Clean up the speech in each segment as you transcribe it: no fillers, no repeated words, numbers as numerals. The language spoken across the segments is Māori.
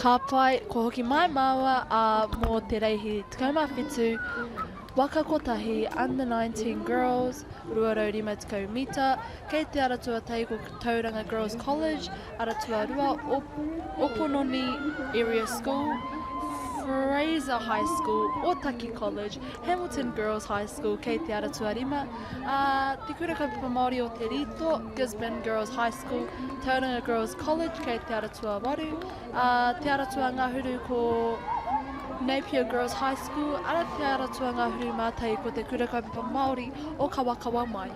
Ka pai, ko hoki mai maua mō te reihi 17 waka kotahi under 19 girls, ruarau 5 mita, kei te aratua Taiko Tauranga Girls College, aratua rua Opononi Area School, Fraser High School, Otaki College, Hamilton Girls High School, kei te aratua 5, te kurakaupapa Māori o te rito, Gisborne Girls High School, Tauranga Girls College, kei te aratua 8, te aratua ngahuru ko Napier Girls High School, ara te aratua ngahuru mātai ko te kurakaupapa Māori o Kawakawa mai.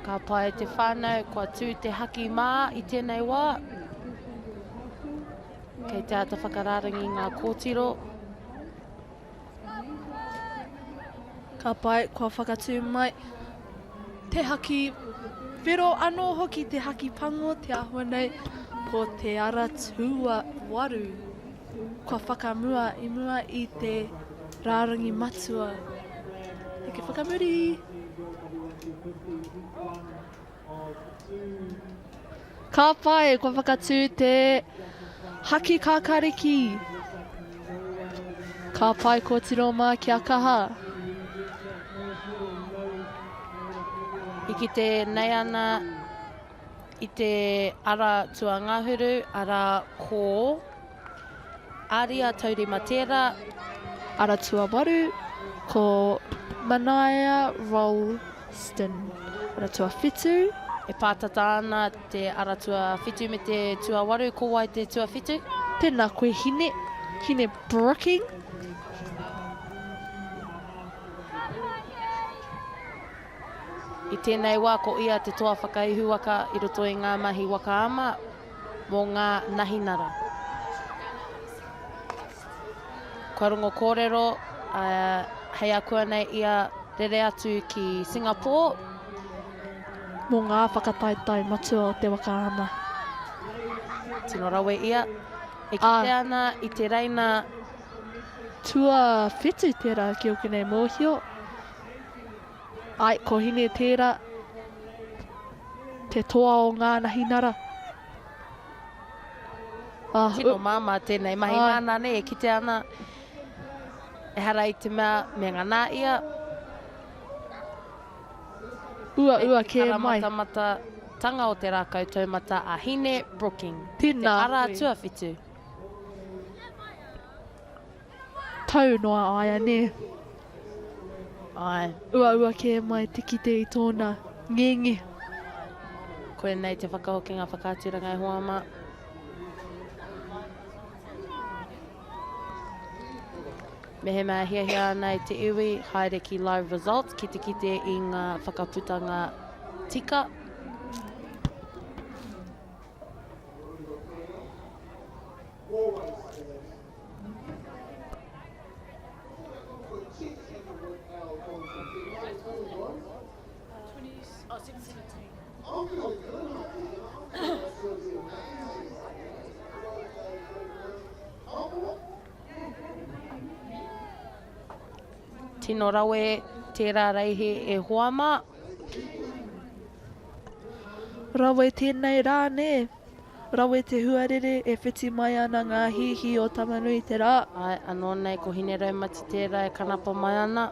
Ka pai te whānau kua tū te haki mā i tēnei wā. Kei te ata whakararangi ngā kōtiro. Ka pai kua whakatū mai. Te haki, whiro anō hoki te haki pango te ahua nei ko te ara tua waru. Kua whakamua I mua I te rārangi matua. Eke whakamuri! Ka pai kua whakatū te haki kākariki. Ka pai ko tiroma ki a kaha. I ki te nei ana I te ara tua ngahuru, ara kō, aria taurima tērā, Ara tua waru ko Manaia Ralston. Ara tua whitu. e pātata ana te ara tua whitu me te tua waru, ko wai te tua whitu. Tēnā koe hine brooking. I tēnei wā ko ia te toa whakaihu waka I roto I ngā mahi waka ama mō ngā nahinara. Kua rongo kōrero, hei a kua nei ia rere atu ki Singapore. Mō ngā whakataitai matua o te waka ama. Tino rawe ia. E kite ana I te reina Tua whitu tērā ki o kenei mōhio. Ai, ko hine tērā te toa o ngā nahinara. tino māma tēnei mahi mana ne e kite ana. E hara I te mea me ngana ia. Ua ke mai. Mata tanga o te rākau taumata a hine brooking. Tēnā Te ara koe. tua whitu. Tau noa aia ne. Ai, Ua ke mai te kite I tōna ngenge. koe nei te whakahoki ngā whakāturanga I Hoama. Me he mea hiahia ana I te iwi, haere ki live results, kite I ngā whakaputanga tika. Tino rawe tērā reihi e Hoama. Rawe tēnei rā ne. Rawe te huarere e whiti mai ana ngā hihi o Tamanui te rā. Ai, anō nei ko hine raumati tērā e kanapa mai ana.